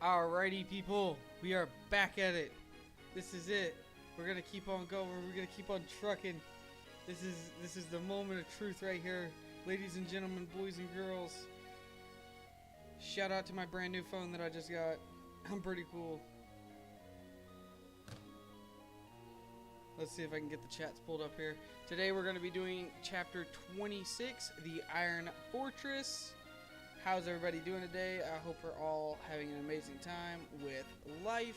Alrighty, people, we are back at it. This is it. We're gonna keep on going. We're gonna keep on trucking. This is the moment of truth right here, ladies and gentlemen, boys and girls. Shout out to my brand new phone that I just got. I'm pretty cool. Let's see if I can get the chats pulled up here. Today we're gonna be doing chapter 26, the Iron Fortress. How's everybody doing today? I hope we're all having an amazing time with life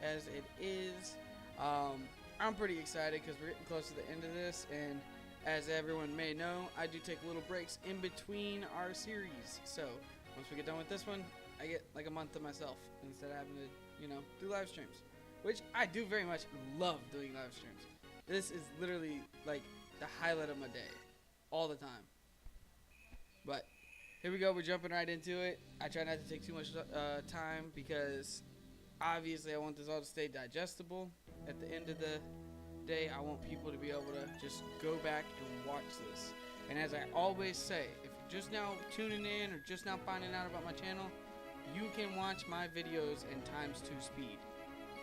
as it is. I'm pretty excited because we're getting close to the end of this, and as everyone may know, I do take little breaks in between our series. So once we get done with this one, I get like a month to myself instead of having to, do live streams, which I do very much love doing live streams. This is literally like the highlight of my day all the time. But here we go, we're jumping right into it. I try not to take too much time because obviously I want this all to stay digestible. At the end of the day, I want people to be able to just go back and watch this. And as I always say, if you're just now tuning in or just now finding out about my channel, you can watch my videos in ×2 speed.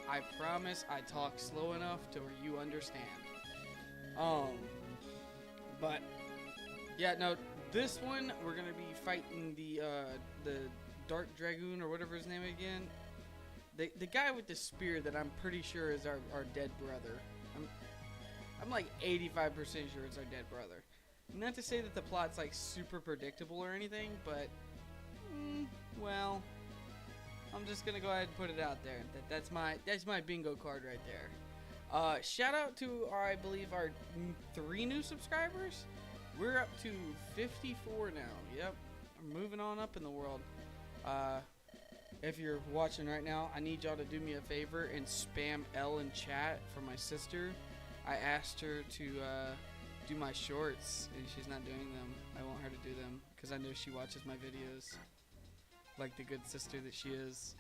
I promise I talk slow enough to where you understand. But yeah, no, this one we're gonna be fighting the Dark Dragoon or whatever his name again. The guy with the spear that I'm pretty sure is our dead brother. I'm like 85% sure it's our dead brother. Not to say that the plot's like super predictable or anything, but well, I'm just gonna go ahead and put it out there. That's my bingo card right there. Shout out to I believe our 3 new subscribers. We're up to 54 now. Yep, we're moving on up in the world. If you're watching right now, I need y'all to do me a favor and spam L in chat for my sister. I asked her to do my shorts, and she's not doing them. I want her to do them because I know she watches my videos like the good sister that she is.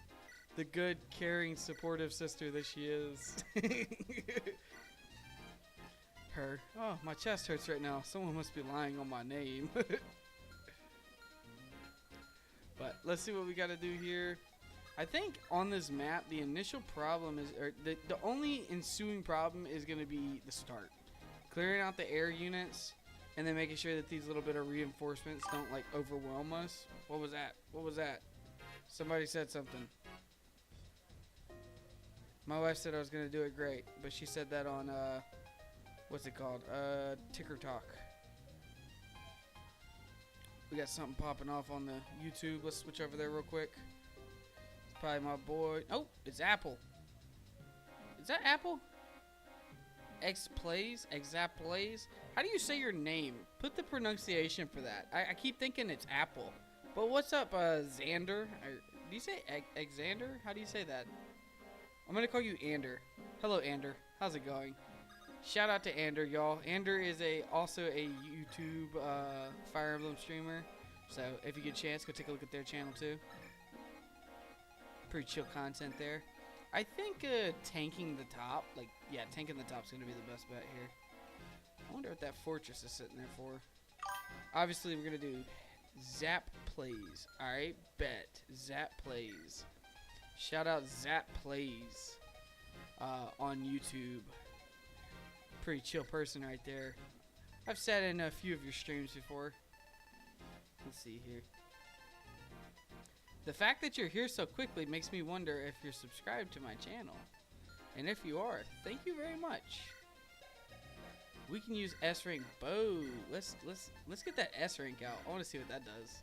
The good, caring, supportive sister that she is. Her. Oh, my chest hurts right now. Someone must be lying on my name. But let's see what we got to do here. I think on this map, the initial problem is, or the only ensuing problem is going to be the start. Clearing out the air units, and then making sure that these little bit of reinforcements don't like overwhelm us. What was that? What was that? Somebody said something. My wife said I was going to do it great, but she said that on, what's it called? Ticker Talk. We got something popping off on the YouTube. Let's switch over there real quick. It's probably my boy. Oh, it's Apple. Is that Apple? Exaplays? How do you say your name? Put the pronunciation for that. I keep thinking it's Apple. But what's up, Xander? Do you say Xander? How do you say that? I'm going to call you Ander. Hello, Ander. How's it going? Shout out to Ander, y'all. Ander is also a YouTube Fire Emblem streamer. So if you get a chance, go take a look at their channel too. Pretty chill content there. I think tanking the top, tanking the top is going to be the best bet here. I wonder what that fortress is sitting there for. Obviously, we're going to do Zap Plays. Alright, bet. Zap Plays. Shout out Zap Plays on YouTube. Pretty chill person right there. I've sat in a few of your streams before. Let's see here. The fact that you're here so quickly makes me wonder if you're subscribed to my channel. And if you are, thank you very much. We can use S rank bow. Let's get that S rank out. I want to see what that does.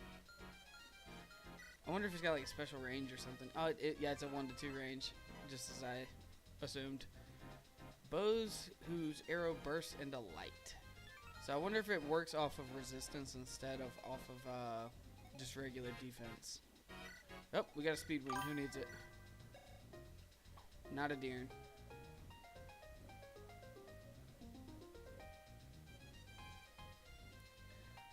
I wonder if it's got like a special range or something. Oh, yeah, it's a 1 to 2 range, just as I assumed. Bows whose arrow bursts into light. So I wonder if it works off of resistance instead of off of just regular defense. Oh, we got a speed wing. Who needs it? Not a deer.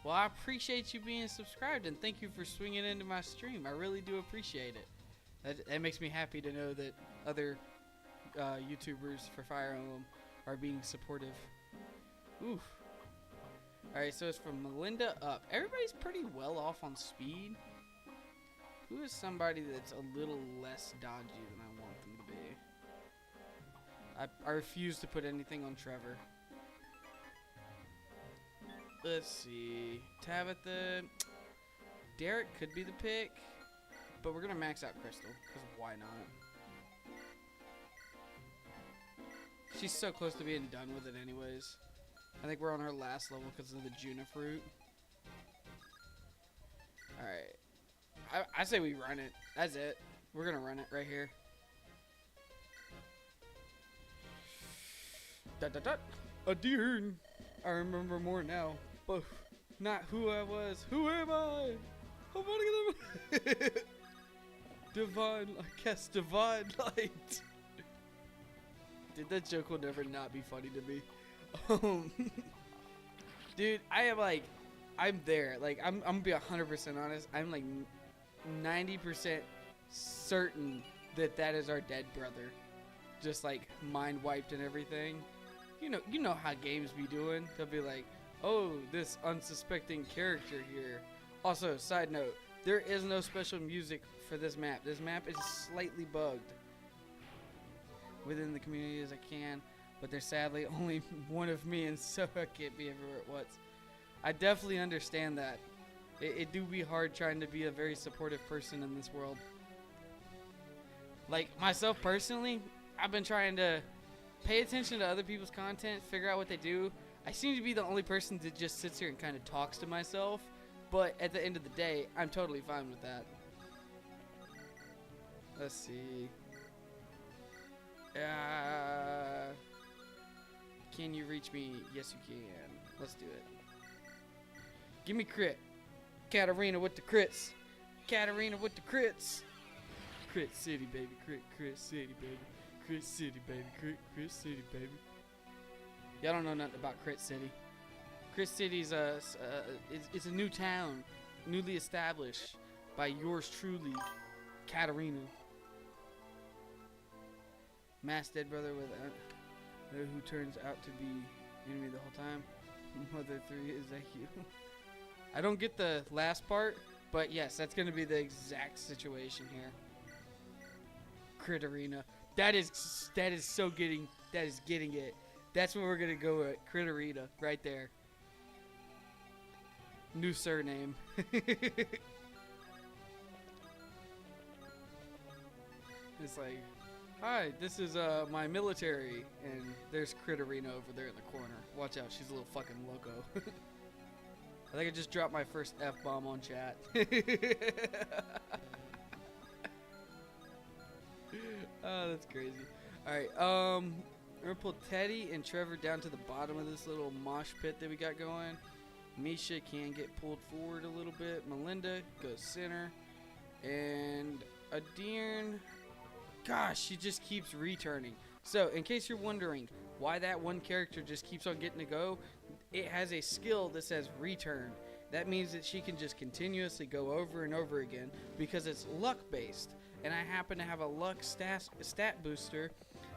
Well, I appreciate you being subscribed, and thank you for swinging into my stream. I really do appreciate it. That makes me happy to know that other YouTubers for Fire Emblem are being supportive. Oof. Alright, so it's from Melinda up. Everybody's pretty well off on speed. Who is somebody that's a little less dodgy than I want them to be? I refuse to put anything on Trevor. Let's see. Tabitha. Derek could be the pick. But we're going to max out Crystal. Because why not? She's so close to being done with it anyways. I think we're on her last level because of the Junifruit. Alright. I say we run it. That's it. We're going to run it right here. Dot, dot, dot. A deer. I remember more now. But not who I was. Who am I? I'm gonna divine, I guess, divine light. Dude, that joke will never not be funny to me. Dude, I am like, I'm there. Like, I'm gonna be 100% honest. I'm like 90% certain that that is our dead brother. Just like mind wiped and everything. You know how games be doing. They'll be like, oh, this unsuspecting character here. Also, side note, there is no special music for this map. This map is slightly bugged within the community as I can, but there's sadly only one of me, and so I can't be everywhere at once. I definitely understand that. It do be hard trying to be a very supportive person in this world. Like, myself personally, I've been trying to pay attention to other people's content, figure out what they do. I seem to be the only person that just sits here and kind of talks to myself, but at the end of the day, I'm totally fine with that. Let's see. Can you reach me? Yes, you can. Let's do it. Give me crit. Katarina with the crits. Katarina with the crits. Crit City, baby. Crit City, baby. Crit City, baby. Crit City, baby. Y'all don't know nothing about Crit City. Crit City's it's a new town, newly established by yours truly, Katarina. Mass dead brother with who turns out to be enemy the whole time. Mother 3, is that you? I don't get the last part, but yes, that's gonna be the exact situation here. Critterina. That is so getting it. That's what we're gonna go with. Critterina, right there. New surname. It's like, hi, this is my military, and there's Critterina over there in the corner. Watch out, she's a little fucking loco. I think I just dropped my first F-bomb on chat. Oh, that's crazy. Alright, we're gonna pull Teddy and Trevor down to the bottom of this little mosh pit that we got going. Misha can get pulled forward a little bit. Melinda goes center. And Adirn, gosh, she just keeps returning. So, in case you're wondering why that one character just keeps on getting to go, it has a skill that says return. That means that she can just continuously go over and over again because it's luck based. And I happen to have a luck stat booster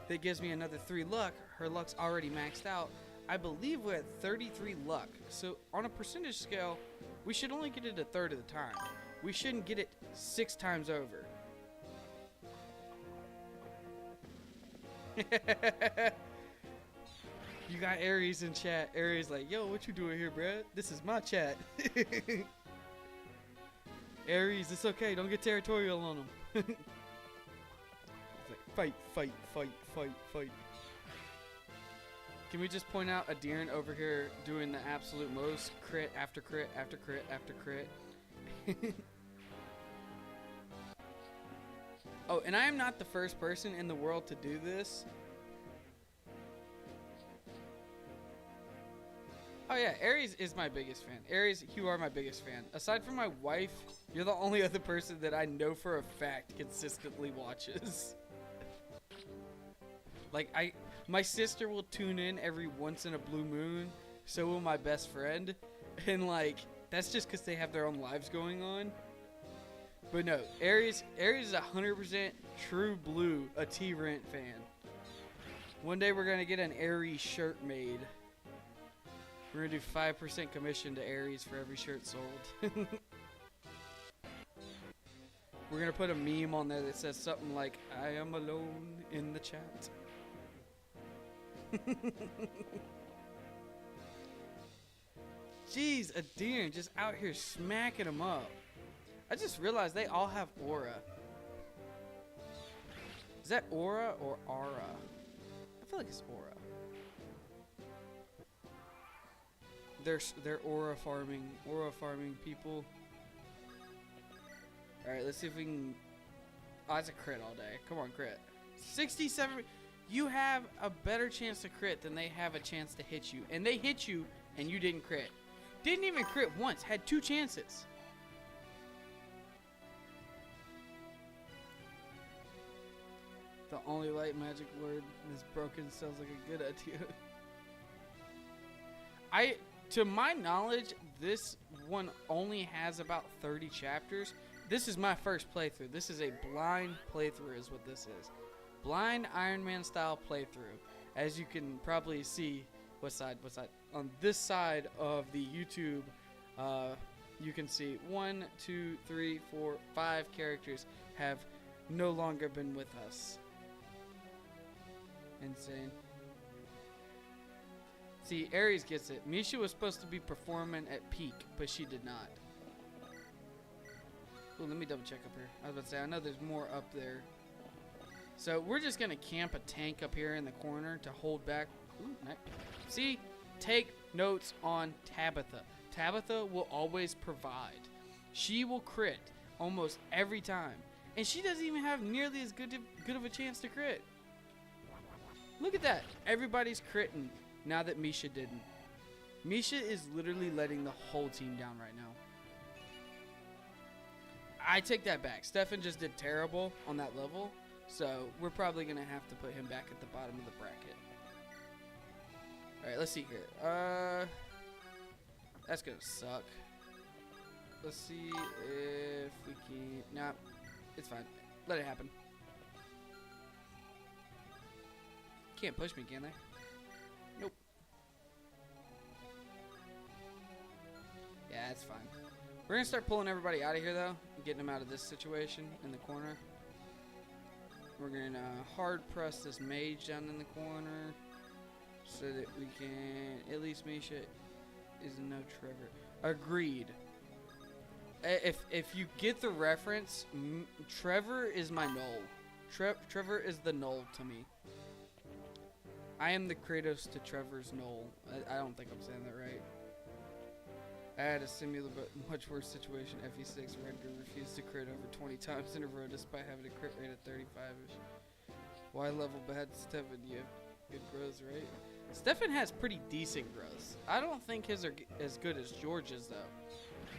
that gives me another 3 luck. Her luck's already maxed out. I believe we're at 33 luck. So on a percentage scale, we should only get it a third of the time. We shouldn't get it 6 times over. You got Aries in chat. Aries like, yo, what you doing here, bruh? This is my chat. Aries, it's okay. Don't get territorial on them. It's like, fight, fight, fight, fight, fight. Can we just point out Adirn over here doing the absolute most? Crit after crit after crit after crit. Oh, and I am not the first person in the world to do this. Oh yeah, Aries is my biggest fan. Aries, you are my biggest fan. Aside from my wife, you're the only other person that I know for a fact consistently watches. Like, my sister will tune in every once in a blue moon. So will my best friend. And like, that's just because they have their own lives going on. But no, Aries is 100% true blue, a T-Rent fan. One day we're going to get an Aries shirt made. We're going to do 5% commission to Aries for every shirt sold. We're gonna put a meme on there that says something like, "I am alone in the chat." Jeez, a deer just out here smacking them up. I just realized they all have aura. Is that aura or aura? I feel like it's aura. They're aura farming people. All right, let's see if we can. Oh, that's a crit all day. Come on, crit. 67. You have a better chance to crit than they have a chance to hit you, and they hit you, and you didn't crit. Didn't even crit once. Had 2 chances. The only light magic word is broken. Sounds like a good idea. To my knowledge, this one only has about 30 chapters. This is my first playthrough. This is a blind playthrough is what this is. Blind Iron Man style playthrough. As you can probably see, what side? On this side of the YouTube, you can see 1, 2, 3, 4, 5 characters have no longer been with us. Insane. See, Ares gets it. Misha was supposed to be performing at peak, but she did not. Ooh, let me double check up here. I was about to say, I know there's more up there. So we're just going to camp a tank up here in the corner to hold back. Ooh, nice. See, take notes on Tabitha. Tabitha will always provide. She will crit almost every time. And she doesn't even have nearly as good of a chance to crit. Look at that. Everybody's critting now that Misha didn't. Misha is literally letting the whole team down right now. I take that back. Stefan just did terrible on that level. So we're probably going to have to put him back at the bottom of the bracket. Alright, let's see here. That's going to suck. Let's see if we can... Nah, it's fine. Let it happen. Can't push me, can they? Nope. Yeah, that's fine. We're going to start pulling everybody out of here, though. Getting them out of this situation in the corner. We're going to hard press this mage down in the corner so that we can... At least Misha is no Trevor. Agreed. If you get the reference, Trevor is my null. Trevor is the null to me. I am the Kratos to Trevor's null. I don't think I'm saying that right. I had a similar but much worse situation. FE6 Render refused to crit over 20 times in a row despite having a crit rate of 35-ish. Why level bad, Stefan? You have good growth, right? Stefan has pretty decent growth. I don't think his are as good as George's, though.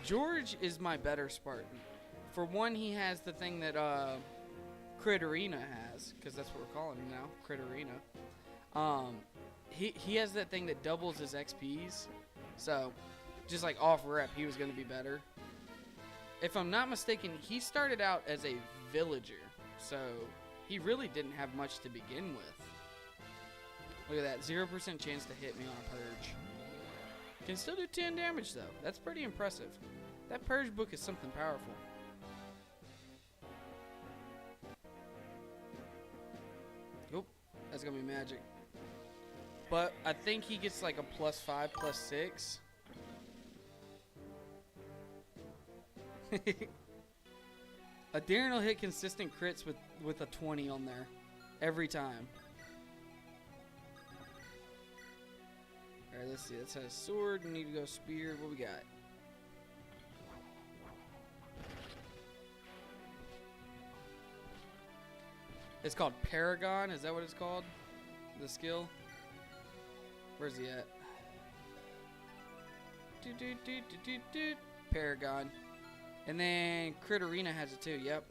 George is my better Spartan. For one, he has the thing that Critterina has, because that's what we're calling him now, Critterina. He has that thing that doubles his XPs, so just like off rep, he was going to be better. If I'm not mistaken, he started out as a villager, so he really didn't have much to begin with. Look at that, 0% chance to hit me on a purge. Can still do 10 damage though. That's pretty impressive. That purge book is something powerful. Oop, that's gonna be magic. But I think he gets like a +5, +6. A Darren will hit consistent crits with a 20 on there every time. Alright, let's see. Let's have a sword. We need to go spear. What we got? It's called Paragon. Is that what it's called? The skill? Where's he at? Paragon. And then Critterina has it too. Yep.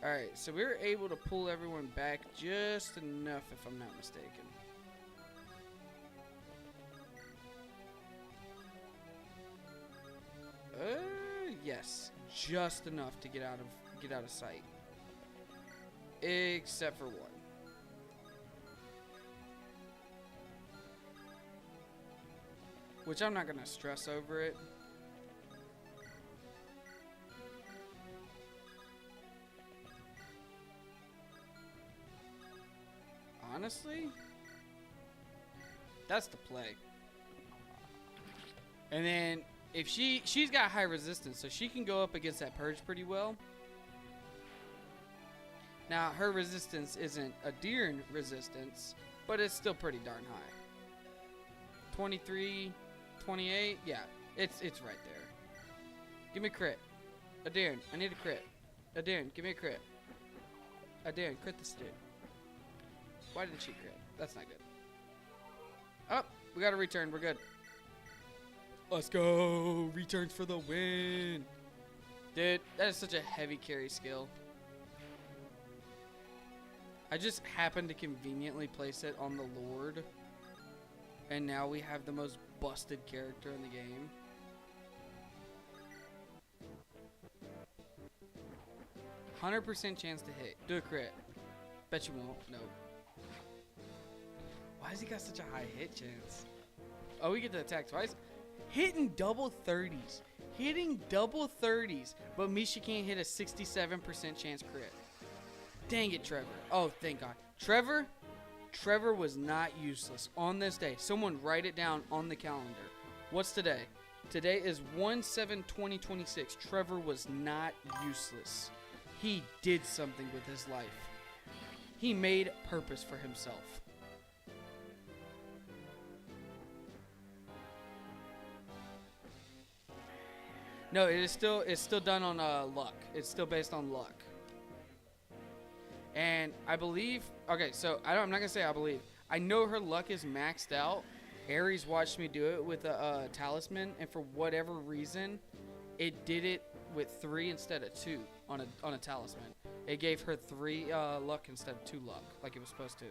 Alright, so we were able to pull everyone back just enough, if I'm not mistaken. Yes, just enough to get out of sight. Except for one. Which I'm not gonna stress over it. Honestly, that's the play. And then if she's got high resistance, so she can go up against that purge pretty well. Now her resistance isn't a deer resistance, but it's still pretty darn high. 23, 28, yeah, it's right there. Give me a crit. A Darren, I need a crit. A Darren, give me a crit. A Darren, crit this dude. Why didn't she crit? That's not good. Oh, we got a return. We're good. Let's go. Returns for the win. Dude, that is such a heavy carry skill. I just happened to conveniently place it on the Lord. And now we have the most busted character in the game. %100% chance to hit. Do a crit. Bet you won't. No. Why has he got such a high hit chance? Oh, we get to attack twice. Hitting double 30s. Hitting double 30s. But Misha can't hit a 67% chance crit. Dang it, Trevor. Oh, thank God. Trevor was not useless on this day. Someone write it down on the calendar. What's today? Today is 1/7/2026. Trevor was not useless. He did something with his life. He made purpose for himself. No, it's still done on luck. It's still based on luck. And I believe, okay, so I'm not gonna say I believe. I know her luck is maxed out. Aries watched me do it with a talisman, and for whatever reason, it did it with 3 instead of 2 on a talisman. It gave her 3 luck instead of 2 luck, like it was supposed to.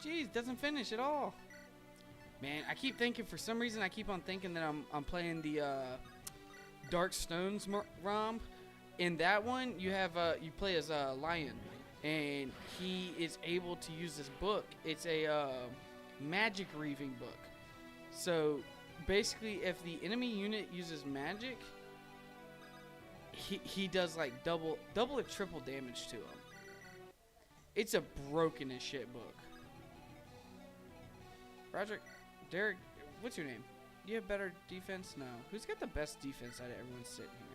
Jeez, doesn't finish at all. Man, I keep thinking, for some reason, I keep on thinking that I'm playing the Dark Stones ROM. In that one, you play as a lion, and he is able to use this book. It's a magic reaving book. So basically, if the enemy unit uses magic, he does like double or triple damage to him. It's a broken as shit book. Roderick, Derek, what's your name? Do you have better defense? No. Who's got the best defense out of everyone sitting here?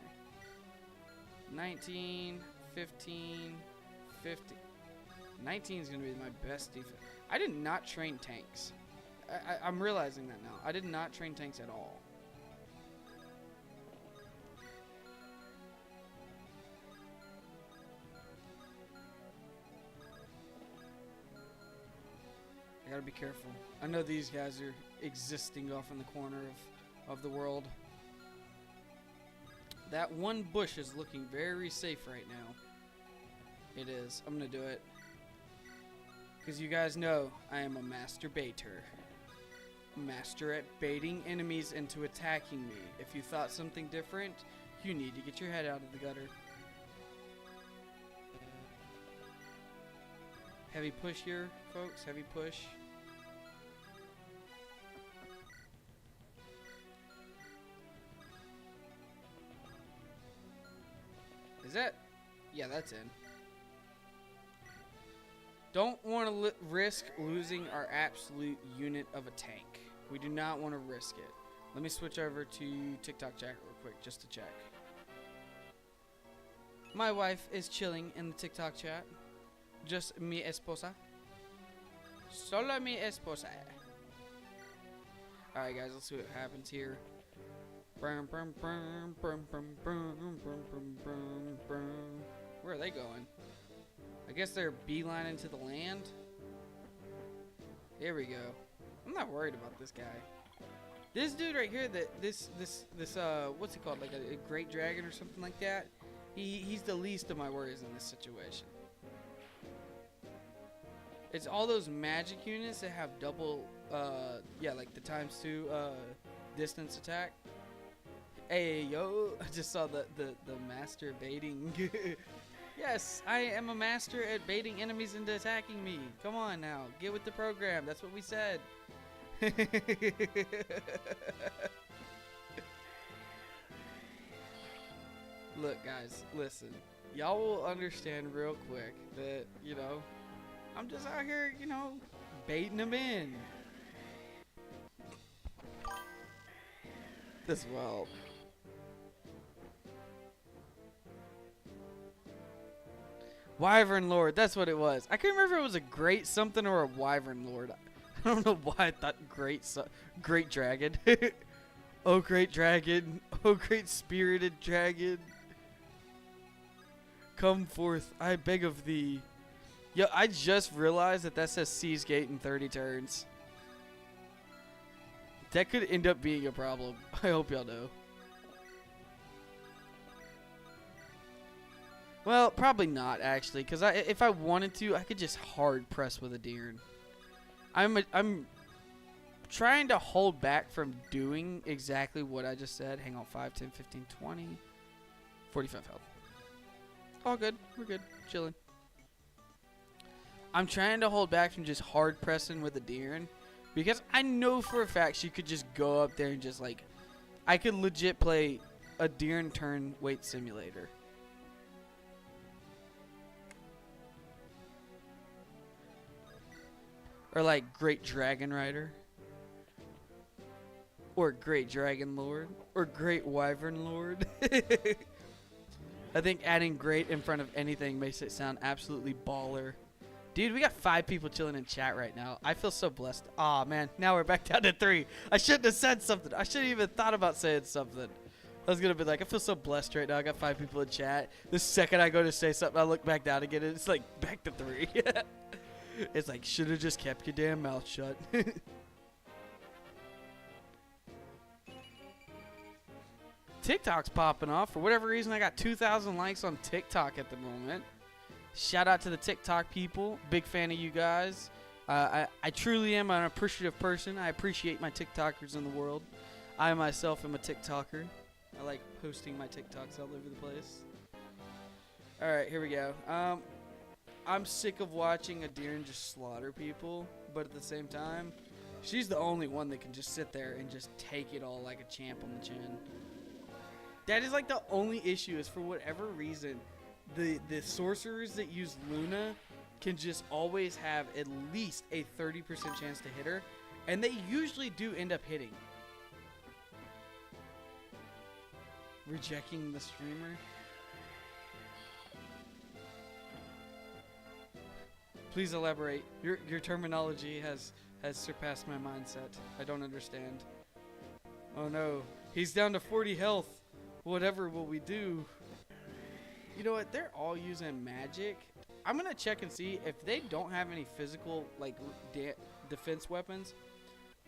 19, 15, 50. 19 is going to be my best defense. I did not train tanks. I'm realizing that now. I did not train tanks at all. I gotta be careful. I know these guys are existing off in the corner of the world. That one bush is looking very safe right now. It is. I'm gonna do it. Because you guys know I am a master baiter. Master at baiting enemies into attacking me. If you thought something different, you need to get your head out of the gutter. Heavy push here, folks. Heavy push. Is that? Yeah, that's in. Don't want to risk losing our absolute unit of a tank. We do not want to risk it. Let me switch over to TikTok chat real quick just to check. My wife is chilling in the TikTok chat. Just mi esposa. Solo mi esposa. Alright guys, let's see what happens here. Where are they going? I guess they're beelining to the land. Here we go. I'm not worried about this guy. This dude right here, this what's he called? Like a great dragon or something like that. He's the least of my worries in this situation. It's all those magic units that have double, yeah, like the ×2 distance attack. Hey yo, I just saw the master baiting. Yes, I am a master at baiting enemies into attacking me. Come on now, get with the program. That's what we said. Look, guys, listen. Y'all will understand real quick that, you know, I'm just out here, you know, baiting them in. This well. Wyvern Lord, that's what it was. I couldn't remember if it was a great something or a Wyvern Lord. I don't know why I thought great dragon. Oh, great dragon. Oh, great spirited dragon. Come forth, I beg of thee. Yo, I just realized that says Seize Gate in 30 turns. That could end up being a problem. I hope y'all know. Well, probably not, actually, because if I wanted to, I could just hard press with a Deern. I'm trying to hold back from doing exactly what I just said. Hang on, 5, 10, 15, 20, 45 health. All good. We're good. Chilling. I'm trying to hold back from just hard pressing with a Deern, because I know for a fact she could just go up there and just, like, I could legit play a Deern turn weight simulator. Or like Great Dragon Rider. Or Great Dragon Lord. Or Great Wyvern Lord. I think adding great in front of anything makes it sound absolutely baller. Dude, we got 5 people chilling in chat right now. I feel so blessed. Aw, man. Now we're back down to 3. I shouldn't have said something. I shouldn't even thought about saying something. I was going to be like, I feel so blessed right now. I got 5 people in chat. The second I go to say something, I look back down again, and it's like back to 3. It's like, should have just kept your damn mouth shut. TikTok's popping off. For whatever reason, I got 2,000 likes on TikTok at the moment. Shout out to the TikTok people. Big fan of you guys. I truly am an appreciative person. I appreciate my TikTokers in the world. I myself am a TikToker. I like posting my TikToks all over the place. Alright, here we go. I'm sick of watching a Deern just slaughter people, but at the same time, she's the only one that can just sit there and just take it all like a champ on the chin. That is like the only issue, is for whatever reason, the sorcerers that use Luna can just always have at least a 30% chance to hit her, and they usually do end up hitting. Rejecting the streamer. Please elaborate. Your terminology has surpassed my mindset. I don't understand. Oh no. He's down to 40 health. Whatever will we do? You know what? They're all using magic. I'm going to check and see if they don't have any physical, like, defense weapons.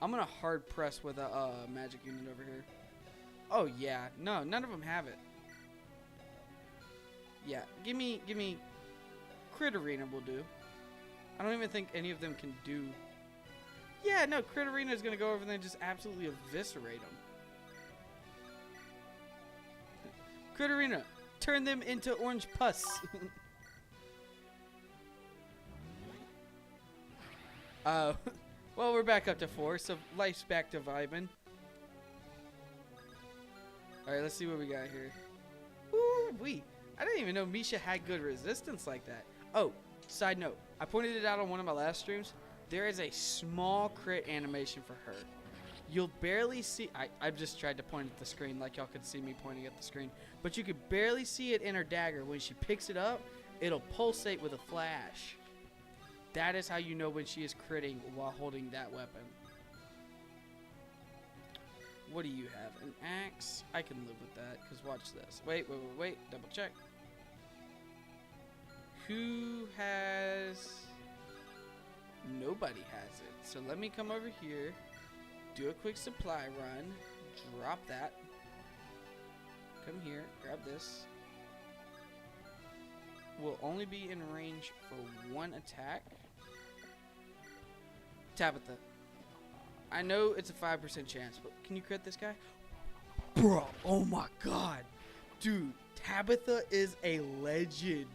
I'm going to hard press with a magic unit over here. Oh, yeah. No, none of them have it. Yeah. Give me Crit Arena will do. I don't even think any of them can do... Yeah, no, Crit Arena is going to go over there and just absolutely eviscerate them. Crit Arena, turn them into orange pus. Well, we're back up to 4, so life's back to vibing. Alright, let's see what we got here. Ooh-wee. I didn't even know Misha had good resistance like that. Oh, side note. I pointed it out on one of my last streams. There is a small crit animation for her. You'll barely see... I've just tried to point at the screen like y'all could see me pointing at the screen. But you could barely see it in her dagger. When she picks it up, it'll pulsate with a flash. That is how you know when she is critting while holding that weapon. What do you have? An axe? I can live with that, because watch this. Wait. Double check. Who has... Nobody has it. So let me come over here, do a quick supply run, drop that. Come here, grab this. Will only be in range for 1 attack. Tabitha. I know it's a 5% chance, but can you crit this guy? Bro, oh my god. Dude, Tabitha is a legend.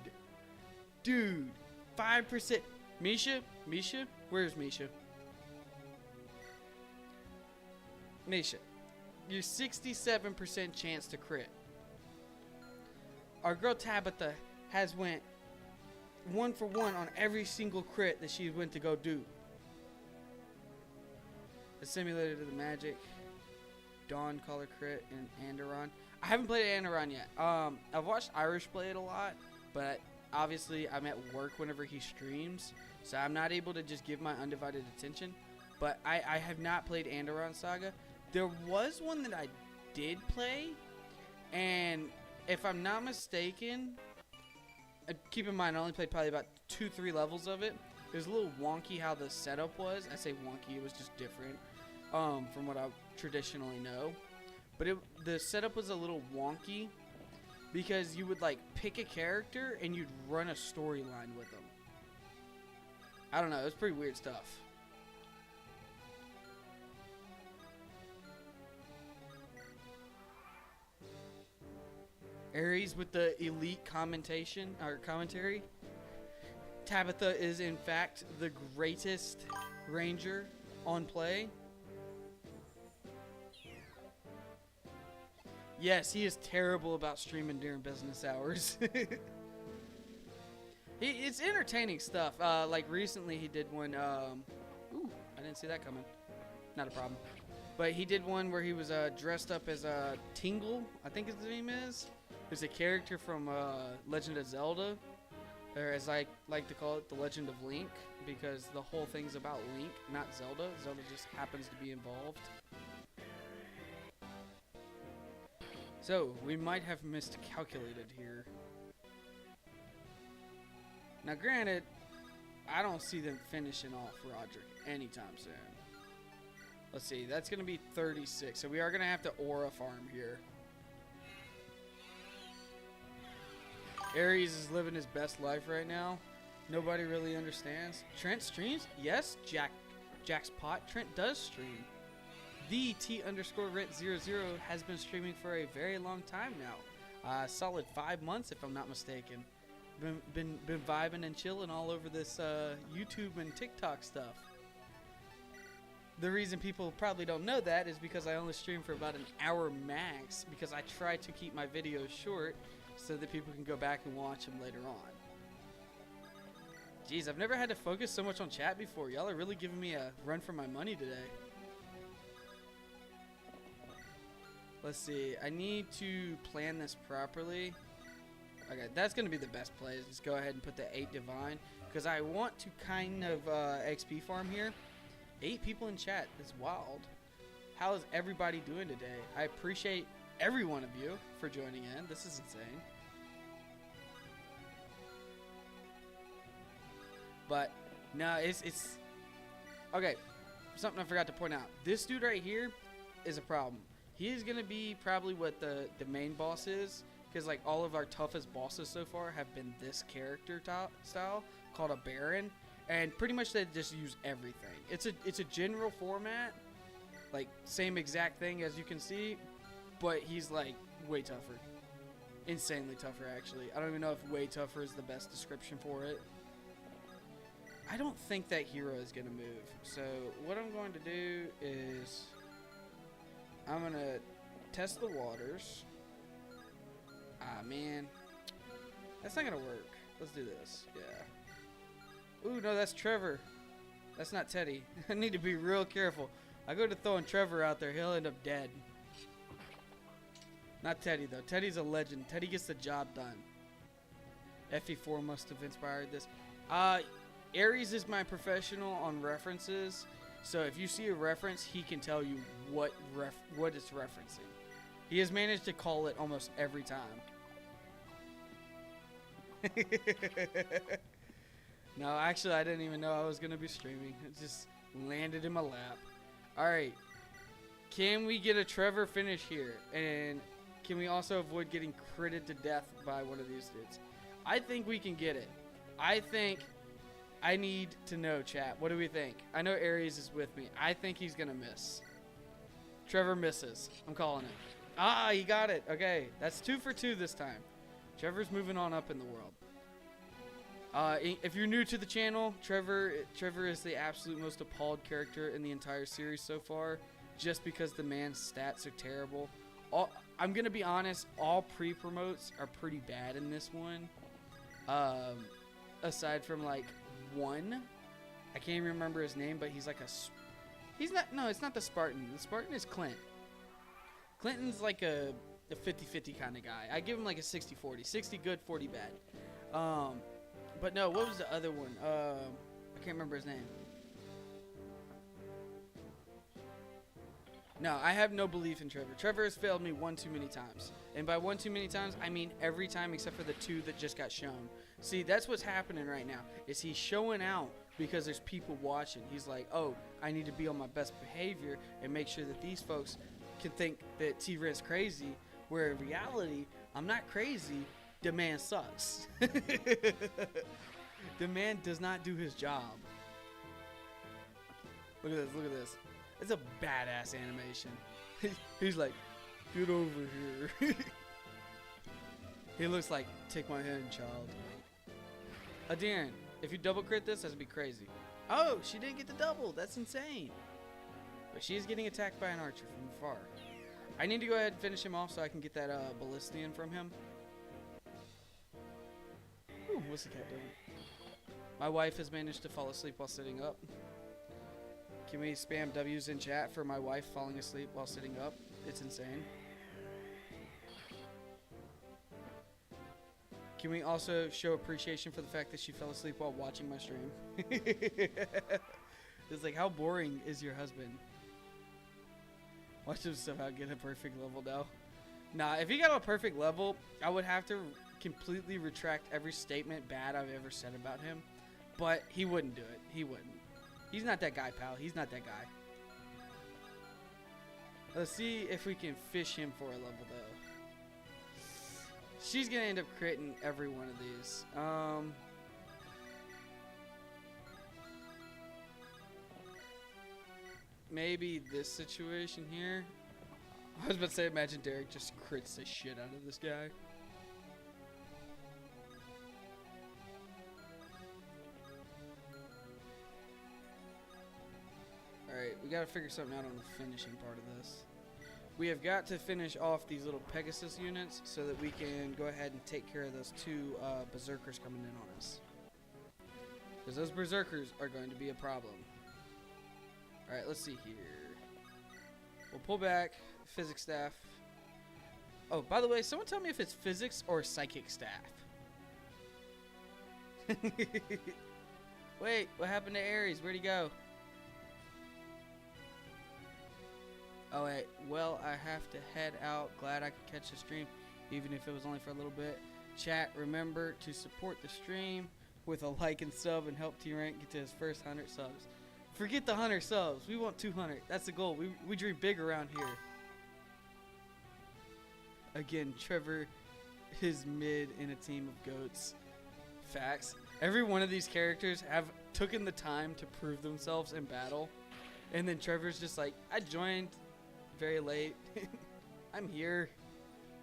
Dude, 5%. Misha? Where's Misha? Misha, your 67% chance to crit. our girl Tabitha has went 1 for 1 on every single crit that she went to go do. Assimilated to the magic. Dawn color crit and Anderon. I haven't played Anderon yet. I've watched Irish play it a lot, but obviously I'm at work whenever he streams, so I'm not able to just give my undivided attention. But I have not played Anderon Saga. There was one that I did play, and if I'm not mistaken, keep in mind I only played probably about 2-3 levels of it. It was a little wonky how the setup was. I say wonky, it was just different from what I traditionally know. But the setup was a little wonky because you would like pick a character and you'd run a storyline with them. I don't know, it was pretty weird stuff. Ares with the elite commentation or commentary. Tabitha is in fact the greatest ranger on play. Yes, he is terrible about streaming during business hours. It's entertaining stuff. Like recently he did one, ooh, I didn't see that coming. Not a problem. But he did one where he was dressed up as Tingle, I think his name is. There's a character from Legend of Zelda, or as I like to call it, the Legend of Link, because the whole thing's about Link, not Zelda. Zelda just happens to be involved. So, we might have miscalculated here. Now granted, I don't see them finishing off Roderick anytime soon. Let's see, that's going to be 36, so we are going to have to aura farm here. Ares is living his best life right now. Nobody really understands. Trent streams? Yes, Jack's Pot. Trent does stream. The T_Rent00 has been streaming for a very long time now. Solid 5 months if I'm not mistaken. Been vibing and chilling all over this YouTube and TikTok stuff. The reason people probably don't know that is because I only stream for about an hour max, because I try to keep my videos short so that people can go back and watch them later on. Jeez, I've never had to focus so much on chat before. Y'all are really giving me a run for my money today. Let's see. I need to plan this properly. Okay, that's going to be the best play. Just go ahead and put the 8 Divine, because I want to kind of XP farm here. 8 people in chat. That's wild. How is everybody doing today? I appreciate every one of you for joining in. This is insane. But no, it's okay. Something I forgot to point out. This dude right here is a problem. He is gonna be probably what the main boss is, because like all of our toughest bosses so far have been this character style called a Baron, and pretty much they just use everything. It's a general format, like same exact thing as you can see, but he's like way tougher, insanely tougher actually. I don't even know if way tougher is the best description for it. I don't think that hero is gonna move, so what I'm going to do is I'm gonna test the waters. Ah man, that's not gonna work. Let's do this. Yeah. Ooh, no, that's Trevor. That's not Teddy. I need to be real careful. I go to throwing Trevor out there, he'll end up dead. Not Teddy though. Teddy's a legend. Teddy gets the job done. FE4 must have inspired this. Ares is my professional on references, so if you see a reference, he can tell you what it's referencing. He has managed to call it almost every time. No, actually, I didn't even know I was going to be streaming. It just landed in my lap. Alright. Can we get a Trevor finish here? And can we also avoid getting critted to death by one of these dudes? I think we can get it. I need to know, chat. What do we think? I know Ares is with me. I think he's going to miss. Trevor misses. I'm calling it. Ah, he got it. Okay, that's 2 for 2 this time. Trevor's moving on up in the world. If you're new to the channel, Trevor is the absolute most appalled character in the entire series so far, just because the man's stats are terrible. I'm gonna be honest. All pre-promotes are pretty bad in this one. Aside from like one, I can't even remember his name, but he's like he's not. No, it's not the Spartan. The Spartan is Clint. Clinton's like a 50-50 kind of guy. I give him like a 60-40. 60 good, 40 bad. But no, what was the other one? I can't remember his name. No, I have no belief in Trevor. Trevor has failed me one too many times. And by one too many times, I mean every time except for the 2 that just got shown. See, that's what's happening right now, is he's showing out because there's people watching. He's like, oh, I need to be on my best behavior and make sure that these folks can think that T-Red's crazy, where in reality, I'm not crazy. The man sucks. The man does not do his job. Look at this, look at this. It's a badass animation. He's like, get over here. He looks like, take my hand, child. Darren, if you double crit this, that'd be crazy. Oh, she didn't get the double. That's insane. But she's getting attacked by an archer from afar. I need to go ahead and finish him off so I can get that Ballistian from him. Ooh, what's the cat doing? My wife has managed to fall asleep while sitting up. Can we spam W's in chat for my wife falling asleep while sitting up? It's insane. Can we also show appreciation for the fact that she fell asleep while watching my stream? It's like, how boring is your husband? Watch him somehow get a perfect level now. Nah, if he got a perfect level, I would have to completely retract every statement bad I've ever said about him. But he wouldn't do it. He wouldn't. He's not that guy, pal. He's not that guy. Let's see if we can fish him for a level, though. She's going to end up critting every one of these. Maybe this situation here. I was about to say, imagine Derek just crits the shit out of this guy. Alright, we gotta figure something out on the finishing part of this. We have got to finish off these little Pegasus units so that we can go ahead and take care of those 2 berserkers coming in on us. Because those berserkers are going to be a problem. Alright, let's see here. We'll pull back. Physics staff. Oh, by the way, someone tell me if it's physics or psychic staff. Wait, what happened to Ares? Where'd he go? Oh, wait. Well, I have to head out. Glad I could catch the stream, even if it was only for a little bit. Chat, remember to support the stream with a like and sub and help T-Rank get to his first 100 subs. Forget the 100 subs. We want 200. That's the goal. We dream big around here. Again, Trevor is mid in a team of goats. Facts. Every one of these characters have taken the time to prove themselves in battle. And then Trevor's just like, I joined very late. I'm here.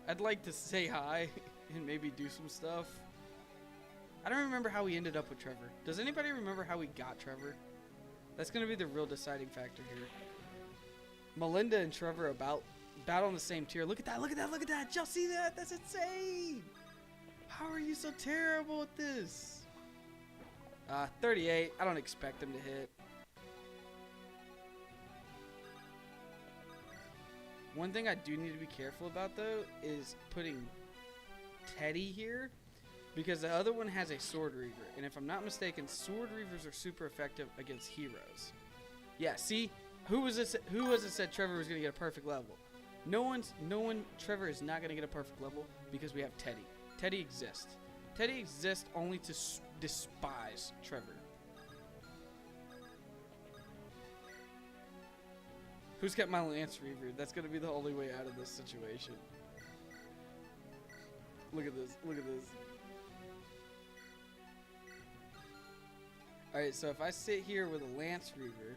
I'd like to say hi and maybe do some stuff. I don't remember how we ended up with Trevor. Does anybody remember how we got Trevor? That's going to be the real deciding factor here. Melinda and Trevor are about on the same tier. Look at that, look at that, look at that. Y'all see that? That's insane. How are you so terrible at this? 38. I don't expect him to hit. One thing I do need to be careful about, though, is putting Teddy here. Because the other one has a Sword Reaver. And if I'm not mistaken, Sword Reavers are super effective against heroes. Yeah, see? Who was it said Trevor was going to get a perfect level? Trevor is not going to get a perfect level because we have Teddy. Teddy exists. Teddy exists only to despise Trevor. Who's got my Lance Reaver? That's going to be the only way out of this situation. Look at this. Look at this. Alright, so if I sit here with a Lance Reaver,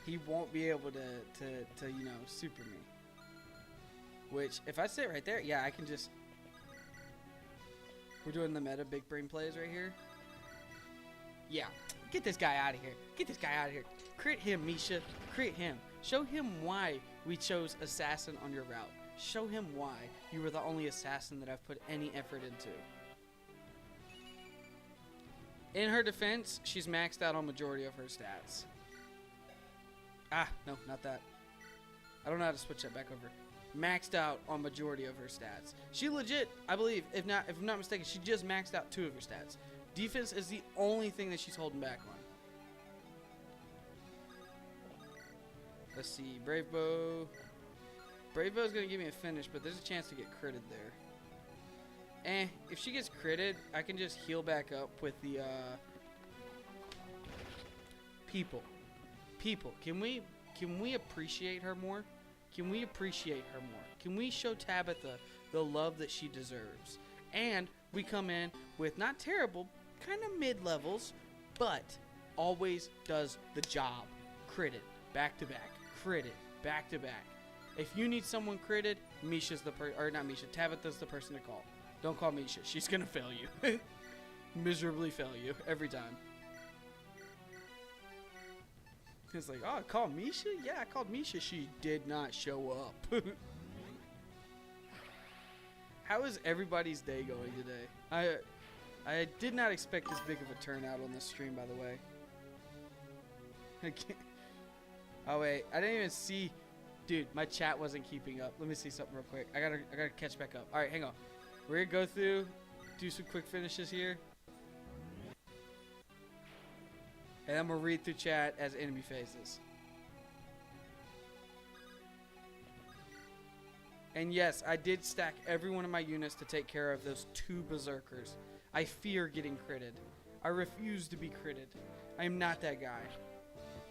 he won't be able to you know, super me. Which, if I sit right there, yeah, I can just... We're doing the meta big brain plays right here. Yeah, get this guy out of here. Get this guy out of here. Crit him, Misha. Crit him. Show him why We chose assassin on your route. Show him why you were the only assassin that I've put any effort into. In her defense, she's maxed out on majority of her stats. Ah, no, not that. I don't know how to switch that back over. Maxed out on majority of her stats. She legit, I believe, if I'm not mistaken, she just maxed out 2 of her stats. Defense is the only thing that she's holding back on. Let's see, Brave Bow. Brave Bow is going to give me a finish, but there's a chance to get critted there. If she gets critted, I can just heal back up with the, people. Can we appreciate her more? Can we appreciate her more? Can we show Tabitha the love that she deserves? And we come in with not terrible, kind of mid-levels, but always does the job. Critted, back to back. Critted, back to back. If you need someone critted, Misha's the not Misha, Tabitha's the person to call. Don't call Misha. She's gonna fail you. Miserably fail you every time. It's like, oh, I called Misha? Yeah, I called Misha. She did not show up. How is everybody's day going today? I did not expect this big of a turnout on this stream, by the way. I can't. Oh wait, I didn't even see. Dude, my chat wasn't keeping up. Let me see something real quick. I gotta catch back up. All right, hang on. We're gonna go through, do some quick finishes here, and then we'll read through chat as enemy phases. And yes, I did stack every one of my units to take care of those 2 berserkers. I fear getting critted. I refuse to be critted. I am not that guy.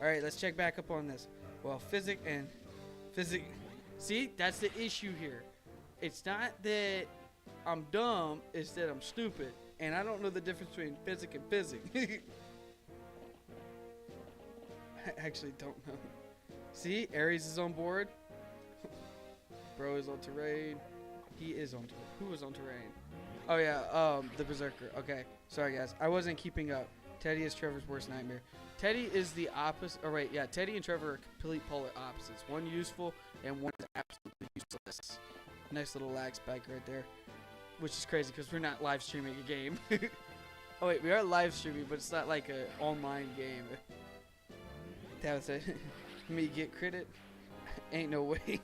Alright, let's check back up on this. Well, physic. See, that's the issue here. It's not that I'm dumb, it's that I'm stupid. And I don't know the difference between physic and physic. I actually don't know. See, Ares is on board. Bro is on terrain. He is on terrain. Who is on terrain? Oh yeah, the berserker. Okay, sorry guys, I wasn't keeping up. Teddy is Trevor's worst nightmare. Teddy is the opposite. Oh wait, yeah, Teddy and Trevor are complete polar opposites. One useful and one is absolutely useless. Nice little lag spike right there, which is crazy because we're not live streaming a game. Oh wait, we are live streaming, but it's not like an online game. That was it. Me get critted? Ain't no way.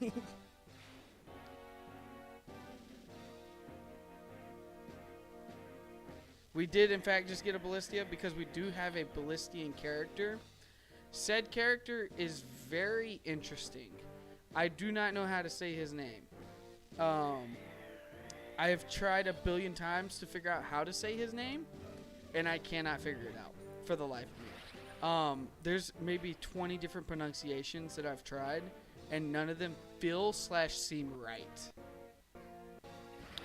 We did, in fact, just get a Ballistia because we do have a Ballistian character. Said character is very interesting. I do not know how to say his name. I have tried a billion times to figure out how to say his name, and I cannot figure it out for the life of me. There's maybe 20 different pronunciations that I've tried, and none of them feel/seem right.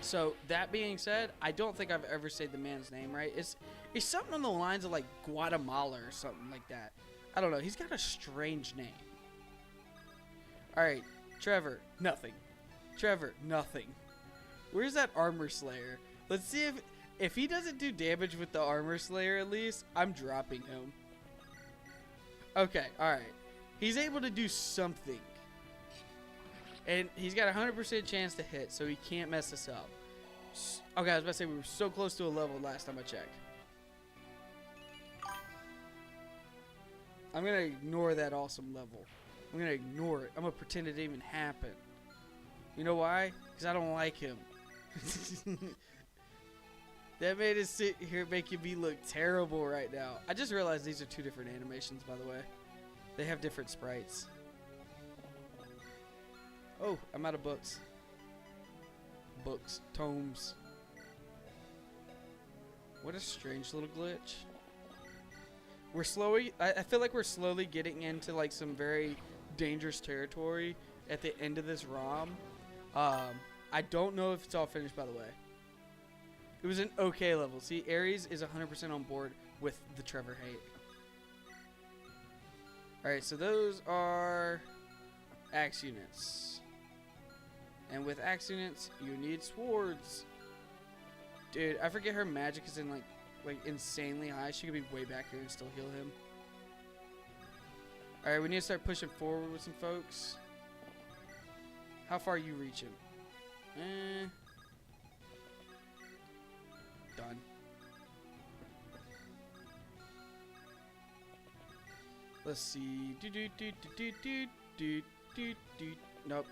So that being said, I don't think I've ever said the man's name right. It's something on the lines of like Guatemala or something like that. I don't know. He's got a strange name. All right, Trevor, nothing. Trevor, nothing. Where's that Armor Slayer? Let's see if he doesn't do damage with the Armor Slayer at least, I'm dropping him. Okay, all right. He's able to do something. And he's got a 100% chance to hit, so he can't mess us up. Okay, I was about to say we were so close to a level last time I checked. I'm going to ignore that awesome level. I'm going to ignore it. I'm going to pretend it didn't even happen. You know why? Because I don't like him. That made us sit here making me look terrible right now. I just realized these are 2 different animations, by the way. They have different sprites. Oh, I'm out of books. Books, tomes. What a strange little glitch. We're slowly, I feel like we're slowly getting into like some very dangerous territory at the end of this ROM. I don't know if it's all finished, by the way. It was an okay level. See, Ares is 100% on board with the Trevor hate. Alright, so those are axe units. And with axe units, you need swords. Dude, I forget her magic is in like insanely high. She could be way back here and still heal him. Alright, we need to start pushing forward with some folks. How far are you reaching? Done. Let's see. Nope.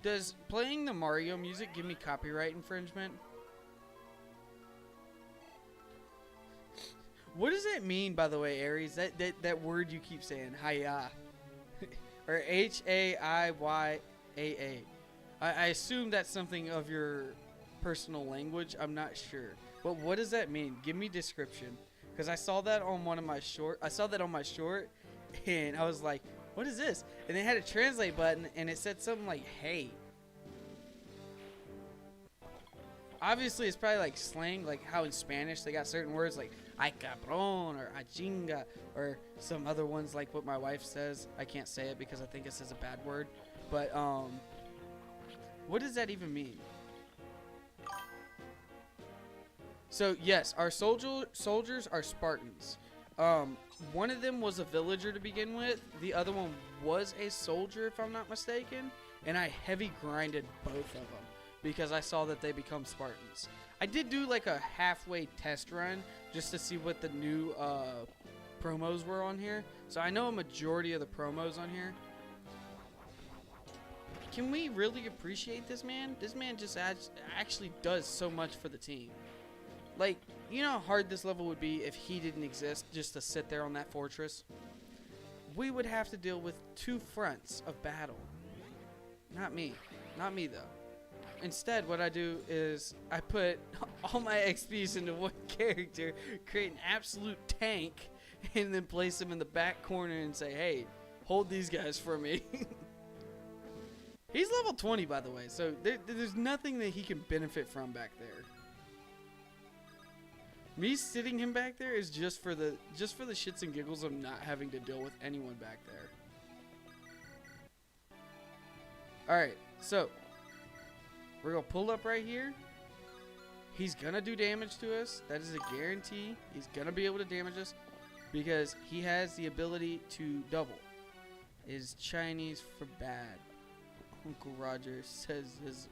Does playing the Mario music give me copyright infringement? What does that mean, by the way, Aries? That word you keep saying, Hiya. Or H-A-I-Y-A-A. I assume that's something of your personal language. I'm not sure. But what does that mean? Give me description. Because I saw that on one of my short. I saw that on my short, and I was like, what is this? And they had a translate button, and it said something like, hey. Obviously, it's probably like slang, like how in Spanish they got certain words like ay cabrón or ay chinga or some other ones like what my wife says. I can't say it because I think it says a bad word. But what does that even mean? So yes, our soldiers are Spartans. One of them was a villager to begin with. The other one was a soldier, if I'm not mistaken. And I heavy grinded both of them because I saw that they become Spartans. I did do like a halfway test run just to see what the new promos were on here. So I know a majority of the promos on here. Can we really appreciate this man? This man just actually does so much for the team. Like, you know how hard this level would be if he didn't exist just to sit there on that fortress? We would have to deal with 2 fronts of battle. Not me. Not me, though. Instead, what I do is I put all my XPs into one character, create an absolute tank, and then place him in the back corner and say, hey, hold these guys for me. He's level 20, by the way, so there's nothing that he can benefit from back there. Me sitting him back there is just for the shits and giggles of not having to deal with anyone back there. Alright, so we're gonna pull up right here. He's gonna do damage to us. That is a guarantee. He's gonna be able to damage us because he has the ability to double. Is Chinese for bad. Uncle Roger says this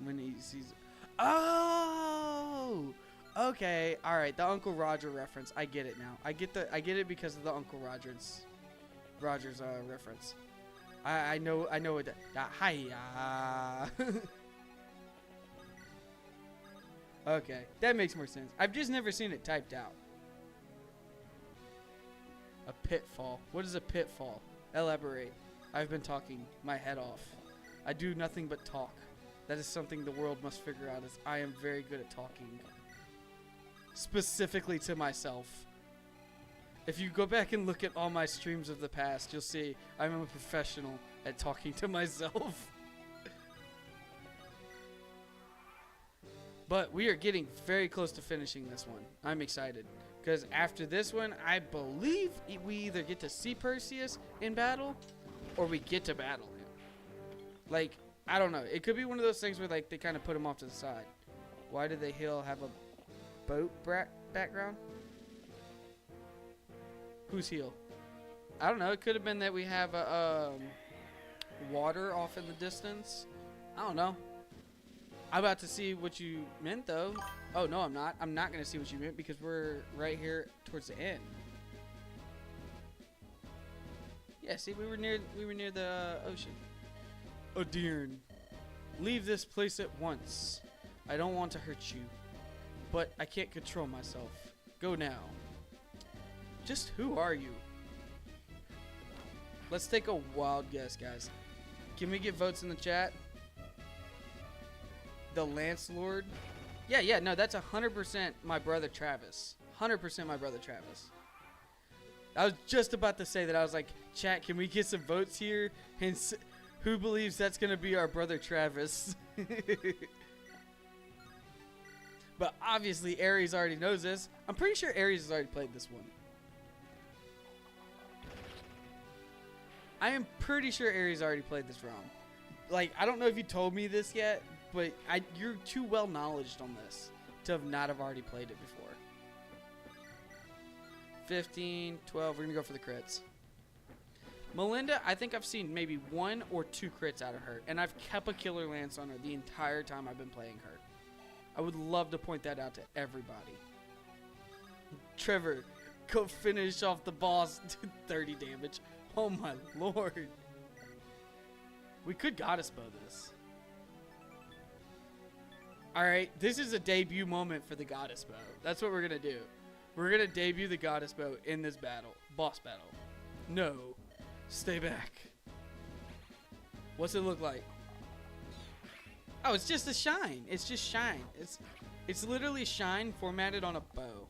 when he sees. Oh, okay, all right. The Uncle Roger reference. I get it now. I get it because of the Uncle Rogers reference. I know it. Hiya. Okay, that makes more sense. I've just never seen it typed out. A pitfall. What is a pitfall? Elaborate. I've been talking my head off. I do nothing but talk. That is something the world must figure out, as I am very good at talking. Specifically to myself. If you go back and look at all my streams of the past, you'll see I'm a professional at talking to myself. But we are getting very close to finishing this one. I'm excited. Because after this one, I believe we either get to see Perseus in battle, or we get to battle him. Like, I don't know. It could be one of those things where like they kind of put him off to the side. Why did the hill have a boat background? Whose heel? I don't know. It could have been that we have a water off in the distance. I don't know. I'm about to see what you meant, though. Oh, no, I'm not. I'm not going to see what you meant because we're right here towards the end. Yeah, see, we were near the ocean. Odearn, leave this place at once. I don't want to hurt you, but I can't control myself. Go now. Just who are you? Let's take a wild guess, guys. Can we get votes in the chat? The Lance Lord? Yeah, no, that's 100% my brother Travis. 100% my brother Travis. I was just about to say that. I was like, chat, can we get some votes here? And who believes that's going to be our brother Travis? But obviously, Aries already knows this. I'm pretty sure Aries has already played this one. I am pretty sure Aries already played this ROM. Like, I don't know if you told me this yet, but you're too well knowledged on this to not have already played it before. 15, 12, we're going to go for the crits. Melinda, I think I've seen maybe 1 or 2 crits out of her, and I've kept a killer lance on her the entire time I've been playing her. I would love to point that out to everybody. Trevor, go finish off the boss. 30 damage. Oh my lord. We could goddess bow this. Alright, this is a debut moment for the goddess bow. That's what we're going to do. We're going to debut the goddess bow in this battle. Boss battle. No. Stay back. What's it look like? Oh, it's just a shine. It's just shine. It's literally shine formatted on a bow.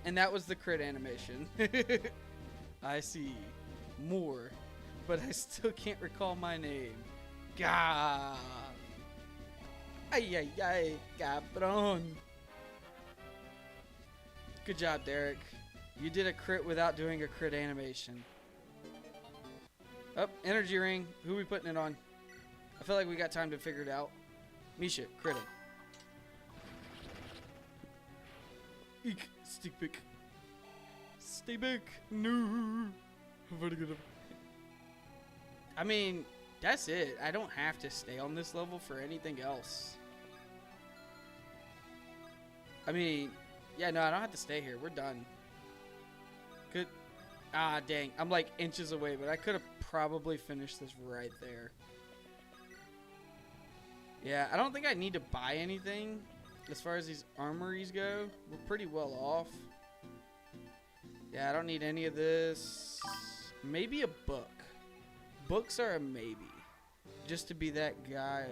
And that was the crit animation. I see. More. But I still can't recall my name. Gah. Ay, ay, ay, cabron. Good job, Derek. You did a crit without doing a crit animation. Oh, energy ring. Who are we putting it on? I feel like we got time to figure it out. Misha, crit it. Eek, stick pick. Stay back. No. Very good. I mean, that's it. I don't have to stay on this level for anything else. I mean, yeah, no, I don't have to stay here. We're done. Good. Ah, dang. I'm like inches away, but I could have probably finished this right there. Yeah, I don't think I need to buy anything as far as these armories go. We're pretty well off. Yeah, I don't need any of this. Maybe a book. Books are a maybe. Just to be that guy.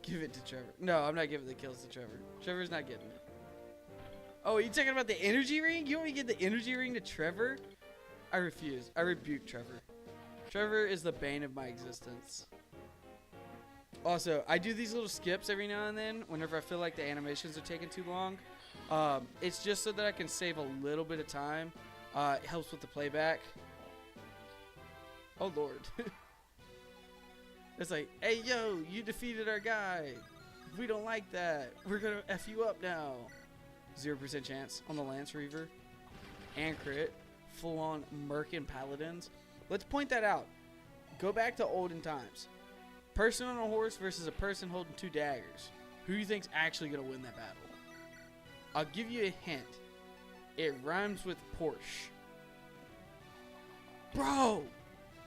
Give it to Trevor. No, I'm not giving the kills to Trevor. Trevor's not getting it. Oh, are you talking about the energy ring? You want me to get the energy ring to Trevor? I refuse. I rebuke Trevor. Trevor is the bane of my existence. Also, I do these little skips every now and then whenever I feel like the animations are taking too long. It's just so that I can save a little bit of time. It helps with the playback. Oh, Lord. It's like, hey, yo, you defeated our guy. We don't like that. We're going to F you up now. 0% chance on the Lance Reaver. And crit. Full-on Merkin Paladins. Let's point that out. Go back to olden times. Person on a horse versus a person holding 2 daggers. Who do you think's actually going to win that battle? I'll give you a hint. It rhymes with Porsche. Bro!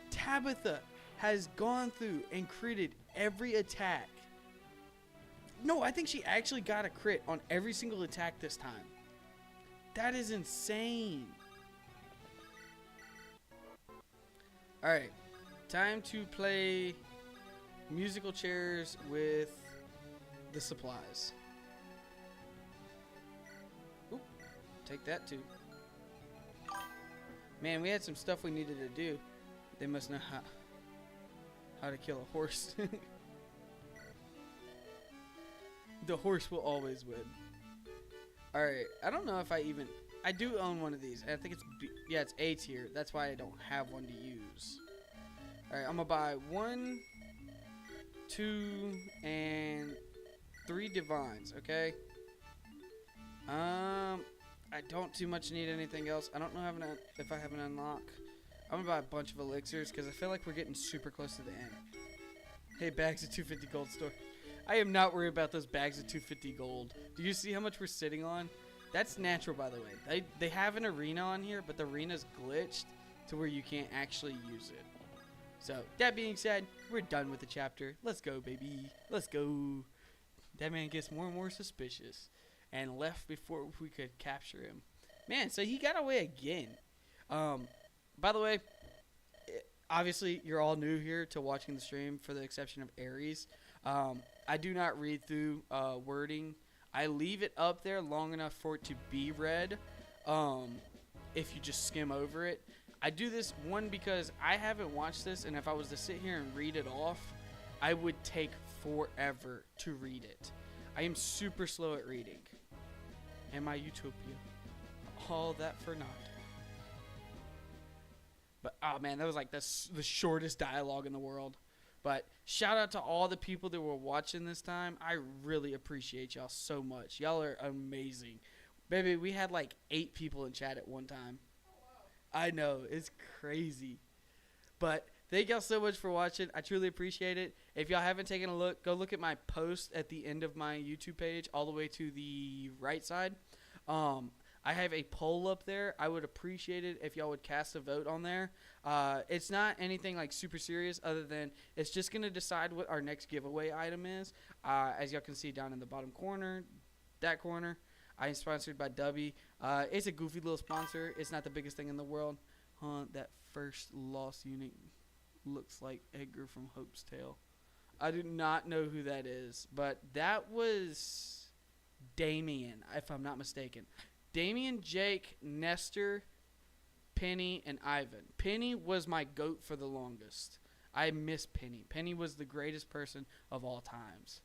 Tabitha has gone through and critted every attack. No, I think she actually got a crit on every single attack this time. That is insane. Alright. Time to play musical chairs with the supplies. Oop, take that too. Man, we had some stuff we needed to do. They must know how to kill a horse. The horse will always win. Alright, I don't know if I do own one of these. I think it's yeah, it's A tier. That's why I don't have one to use. Alright, I'm gonna buy 1, 2, and 3 divines, okay? I don't too much need anything else. I don't know if I have an unlock. I'm gonna buy a bunch of elixirs because I feel like we're getting super close to the end. Hey, bags of 250 gold store. I am not worried about those bags of 250 gold. Do you see how much we're sitting on? That's natural, by the way. They have an arena on here, but the arena's glitched to where you can't actually use it. So, that being said, we're done with the chapter. Let's go, baby. Let's go. That man gets more and more suspicious and left before we could capture him. Man, so he got away again. By the way, obviously, you're all new here to watching the stream for the exception of Aries. I do not read through wording. I leave it up there long enough for it to be read if you just skim over it. I do this, one, because I haven't watched this, and if I was to sit here and read it off, I would take forever to read it. I am super slow at reading. Am I Utopia? All that for naught. But, oh man, that was like the shortest dialogue in the world. But shout out to all the people that were watching this time. I really appreciate y'all so much. Y'all are amazing. Baby, we had like 8 people in chat at one time. I know, it's crazy. But thank y'all so much for watching. I truly appreciate it. If y'all haven't taken a look, go look at my post at the end of my YouTube page, all the way to the right side. I have a poll up there. I would appreciate it if y'all would cast a vote on there. It's not anything like super serious, other than it's just going to decide what our next giveaway item is. As y'all can see down in the bottom corner, that corner, I am sponsored by Dubby. It's a goofy little sponsor. It's not the biggest thing in the world. That first lost unit looks like Edgar from Hope's Tale. I do not know who that is, but that was Damien, if I'm not mistaken. Damien, Jake, Nestor, Penny, and Ivan. Penny was my goat for the longest. I miss Penny. Penny was the greatest person of all times.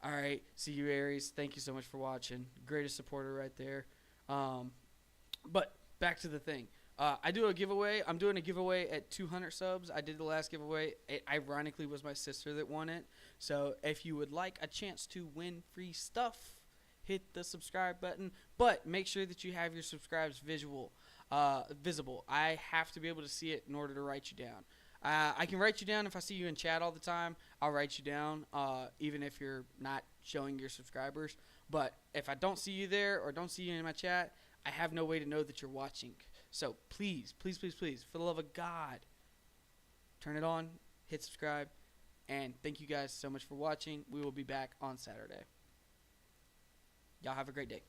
All right, see you, Aries. Thank you so much for watching. Greatest supporter right there. But back to the thing. I do a giveaway. I'm doing a giveaway at 200 subs. I did the last giveaway. It ironically was my sister that won it. So if you would like a chance to win free stuff, hit the subscribe button. But make sure that you have your subscribes visible. I have to be able to see it in order to write you down. I can write you down if I see you in chat all the time. I'll write you down, even if you're not showing your subscribers. But if I don't see you there or don't see you in my chat, I have no way to know that you're watching. So please, please, please, please, for the love of God, turn it on, hit subscribe, and thank you guys so much for watching. We will be back on Saturday. Y'all have a great day.